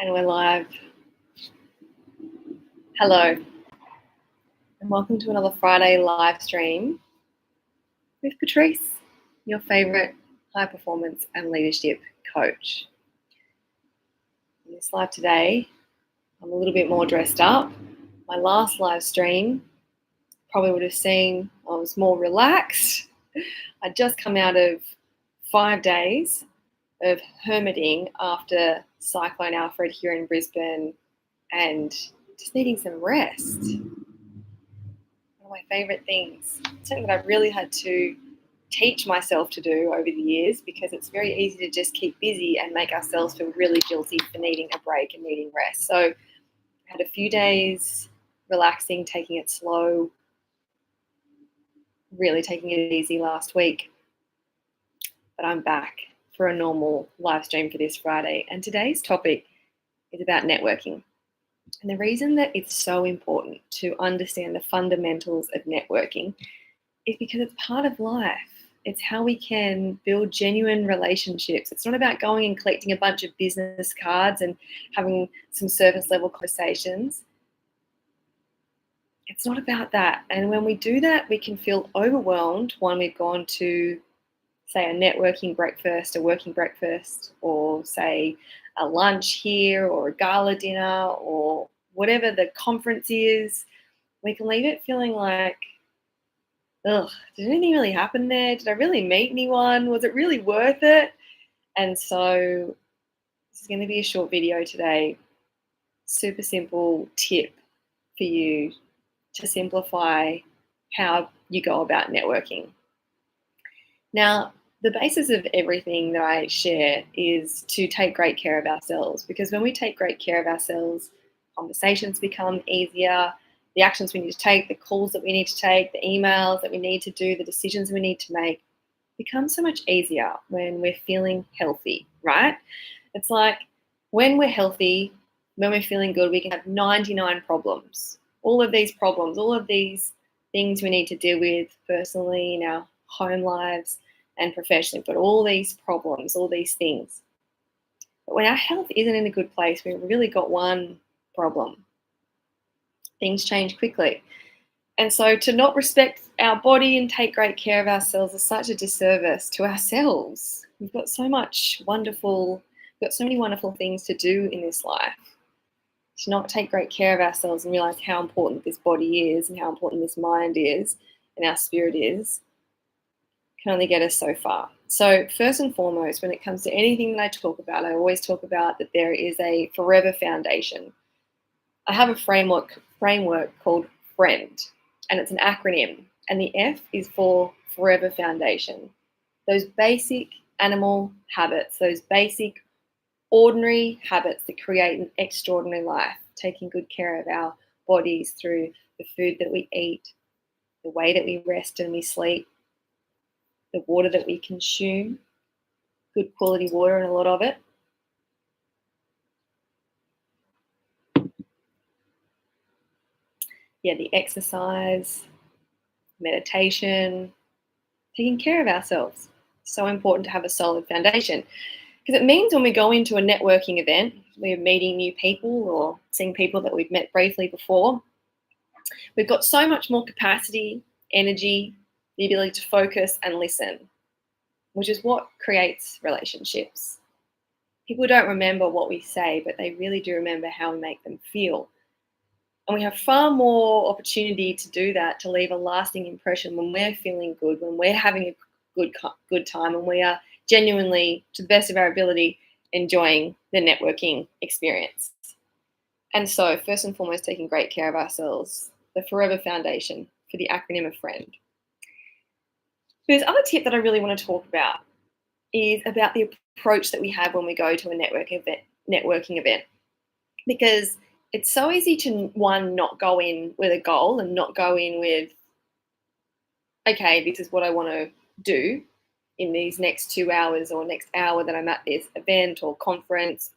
And we're live. Hello, and welcome to another Friday live stream with Patrice, your favourite high performance and leadership coach. In this live today, I'm a little bit more dressed up. My last live stream, probably would have seen I was more relaxed. I'd just come out of 5 days of hermiting after Cyclone Alfred here in Brisbane and just needing some rest. One of my favourite things, something that I've really had to teach myself to do over the years, because it's very easy to just keep busy and make ourselves feel really guilty for needing a break and needing rest. So I had a few days relaxing, taking it slow, really taking it easy last week. But I'm back for a normal live stream for this Friday. And today's topic is about networking. And the reason that it's so important to understand the fundamentals of networking is because it's part of life. It's how we can build genuine relationships. It's not about going and collecting a bunch of business cards and having some surface level conversations. It's not about that. And when we do that, we can feel overwhelmed when we've gone to, say, a networking breakfast, a working breakfast, or say a lunch here or a gala dinner or whatever the conference is. We can leave it feeling like, ugh, did anything really happen there? Did I really meet anyone? Was it really worth it? And so this is going to be a short video today. Super simple tip for you to simplify how you go about networking. Now, the basis of everything that I share is to take great care of ourselves, because when we take great care of ourselves, conversations become easier. The actions we need to take, the calls that we need to take, the emails that we need to do, the decisions we need to make become so much easier when we're feeling healthy, right? It's like when we're healthy, when we're feeling good, we can have 99 problems. All of these problems, all of these things we need to deal with personally in our home lives and professionally, but all these problems, all these things. But when our health isn't in a good place, we've really got one problem. Things change quickly. And so to not respect our body and take great care of ourselves is such a disservice to ourselves. We've got so many wonderful things to do in this life. To not take great care of ourselves and realize how important this body is and how important this mind is and our spirit is can only get us so far. So first and foremost, when it comes to anything that I talk about, I always talk about that there is a forever foundation. I have a framework called FRIEND, and it's an acronym. And the F is for Forever Foundation. Those basic animal habits, those basic ordinary habits that create an extraordinary life, taking good care of our bodies through the food that we eat, the way that we rest and we sleep, the water that we consume, good quality water and a lot of it. Yeah, the exercise, meditation, taking care of ourselves. So important to have a solid foundation, because it means when we go into a networking event, we're meeting new people or seeing people that we've met briefly before, we've got so much more capacity, energy, the ability to focus and listen, which is what creates relationships. People don't remember what we say, but they really do remember how we make them feel. And we have far more opportunity to do that, to leave a lasting impression when we're feeling good, when we're having a good time, and we are genuinely, to the best of our ability, enjoying the networking experience. And so, first and foremost, taking great care of ourselves, the Forever Foundation for the acronym of FRIEND. There's other tip that I really want to talk about is about the approach that we have when we go to a networking event. Because it's so easy to, one, not go in with a goal and not go in with, okay, this is what I want to do in these next 2 hours or next hour that I'm at this event or conference,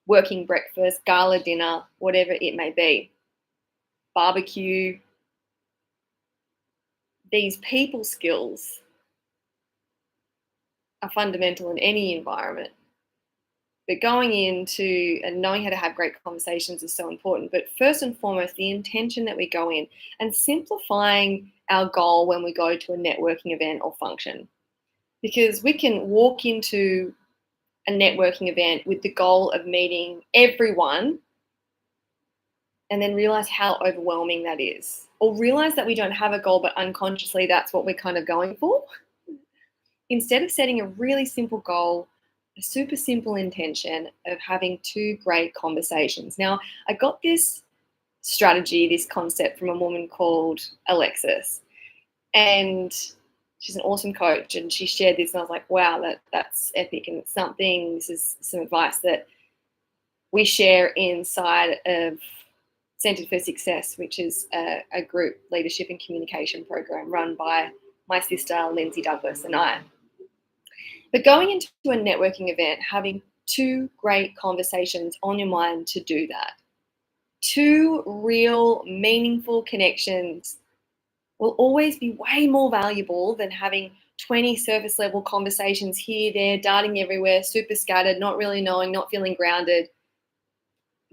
working breakfast, gala dinner, whatever it may be, barbecue. These people skills are fundamental in any environment, But going into and knowing how to have great conversations is so important. But first and foremost, the intention that we go in and simplifying our goal when we go to a networking event or function. Because we can walk into a networking event with the goal of meeting everyone and then realize how overwhelming that is. Or realize that we don't have a goal, but unconsciously that's what we're kind of going for. Instead of setting a really simple goal, a super simple intention of having 2 great conversations. Now, I got this strategy, this concept from a woman called Alexis. And she's an awesome coach, and she shared this, and I was like, wow, that's epic. And it's something, this is some advice that we share inside of Centered for Success, which is a group leadership and communication program run by my sister, Lindsay Douglas, and I. But going into a networking event, having 2 great conversations on your mind to do that, 2 real, meaningful connections will always be way more valuable than having 20 surface level conversations here, there, darting everywhere, super scattered, not really knowing, not feeling grounded.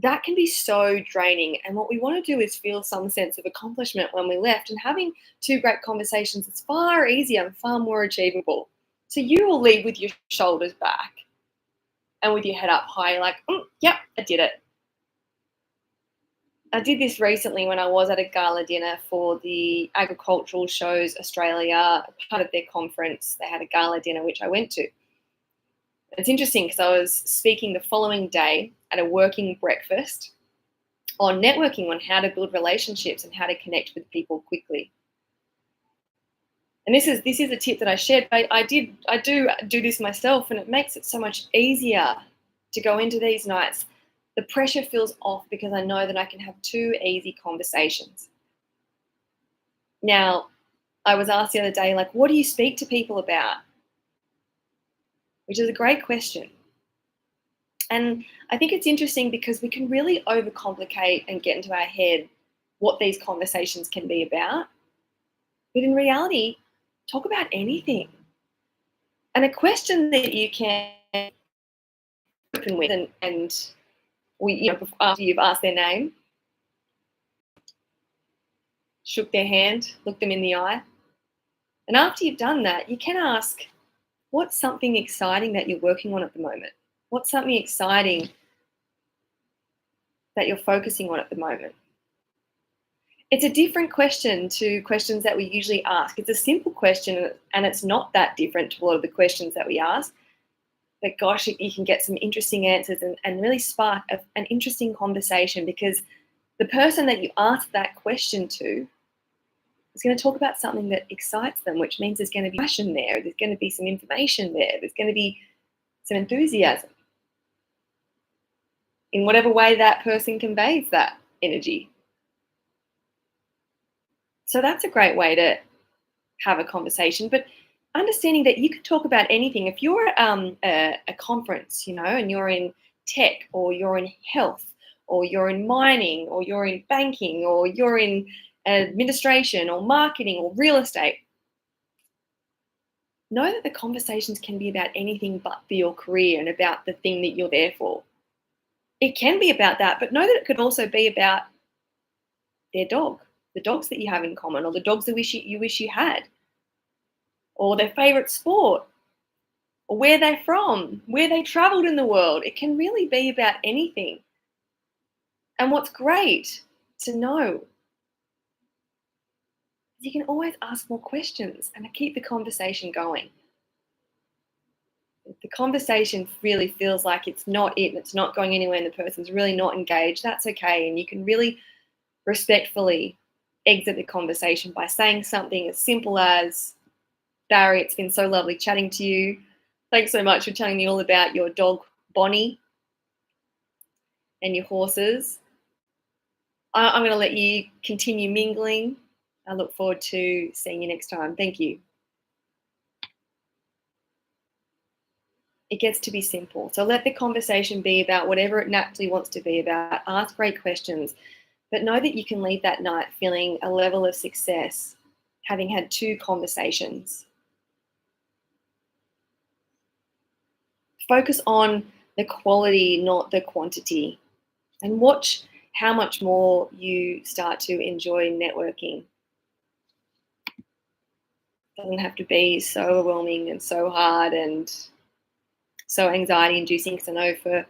That can be so draining. And what we want to do is feel some sense of accomplishment when we left. And having 2 great conversations is far easier and far more achievable. So you will leave with your shoulders back and with your head up high. You're like, yep, I did it. I did this recently when I was at a gala dinner for the Agricultural Shows Australia, part of their conference. They had a gala dinner, which I went to. It's interesting because I was speaking the following day at a working breakfast on networking, on how to build relationships and how to connect with people quickly. And this is a tip that I shared. I do this myself, and it makes it so much easier to go into these nights. The pressure feels off because I know that I can have 2 easy conversations. Now, I was asked the other day, like, what do you speak to people about? Which is a great question. And I think it's interesting because we can really overcomplicate and get into our head what these conversations can be about. But in reality, talk about anything. And a question that you can open with and after you've asked their name, shook their hand, looked them in the eye. And after you've done that, you can ask, what's something exciting that you're working on at the moment? What's something exciting that you're focusing on at the moment? It's a different question to questions that we usually ask. It's a simple question, and it's not that different to a lot of the questions that we ask. But gosh, you can get some interesting answers and really spark an interesting conversation, because the person that you ask that question to is going to talk about something that excites them, which means there's going to be passion there. There's going to be some information there. There's going to be some enthusiasm in whatever way that person conveys that energy. So that's a great way to have a conversation. But understanding that you can talk about anything. If you're at a conference, and you're in tech, or you're in health, or you're in mining, or you're in banking, or you're in administration, or marketing, or real estate, know that the conversations can be about anything but for your career and about the thing that you're there for. It can be about that, but know that it could also be about their dog, the dogs that you have in common, or the dogs that you wish you had, or their favorite sport, or where they're from, where they traveled in the world. It can really be about anything. And what's great to know is you can always ask more questions and keep the conversation going. If the conversation really feels like it's not it and it's not going anywhere and the person's really not engaged, that's okay. And you can really respectfully exit the conversation by saying something as simple as, Barry, it's been so lovely chatting to you. Thanks so much for telling me all about your dog, Bonnie, and your horses. I'm going to let you continue mingling. I look forward to seeing you next time. Thank you. It gets to be simple. So let the conversation be about whatever it naturally wants to be about. Ask great questions, but know that you can leave that night feeling a level of success, having had 2 conversations. Focus on the quality, not the quantity. And watch how much more you start to enjoy networking. It doesn't have to be so overwhelming and so hard and so anxiety inducing, because I know for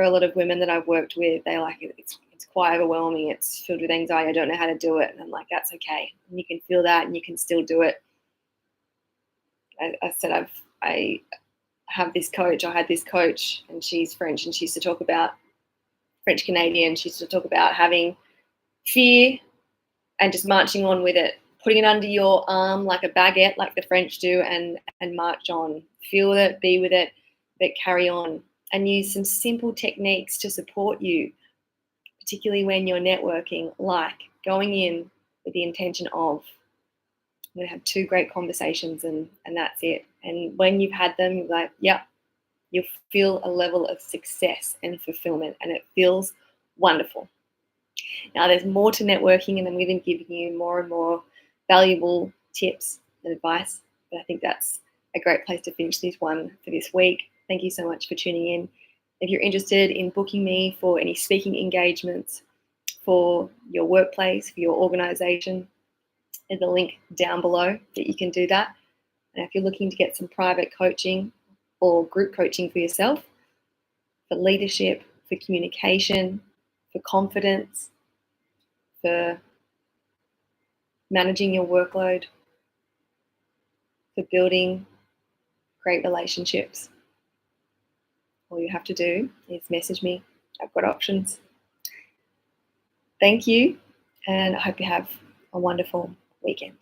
a lot of women that I've worked with, they like it. It's quite overwhelming. It's filled with anxiety. I don't know how to do it. And I'm like, that's okay. And you can feel that and you can still do it. I said I have this coach. I had this coach and she's French, and she used to talk about French Canadian. She used to talk about having fear and just marching on with it, putting it under your arm like a baguette, like the French do, and march on. Feel it, be with it, but carry on. And use some simple techniques to support you, particularly when you're networking, like going in with the intention of, I'm going to have 2 great conversations and that's it. And when you've had them, you're like, yep, you'll feel a level of success and fulfillment, and it feels wonderful. Now, there's more to networking, and I'm going to be giving you more and more valuable tips and advice, but I think that's a great place to finish this one for this week. Thank you so much for tuning in. If you're interested in booking me for any speaking engagements for your workplace, for your organization, there's a link down below that you can do that. And if you're looking to get some private coaching or group coaching for yourself, for leadership, for communication, for confidence, for managing your workload, for building great relationships, all you have to do is message me. I've got options. Thank you, and I hope you have a wonderful weekend.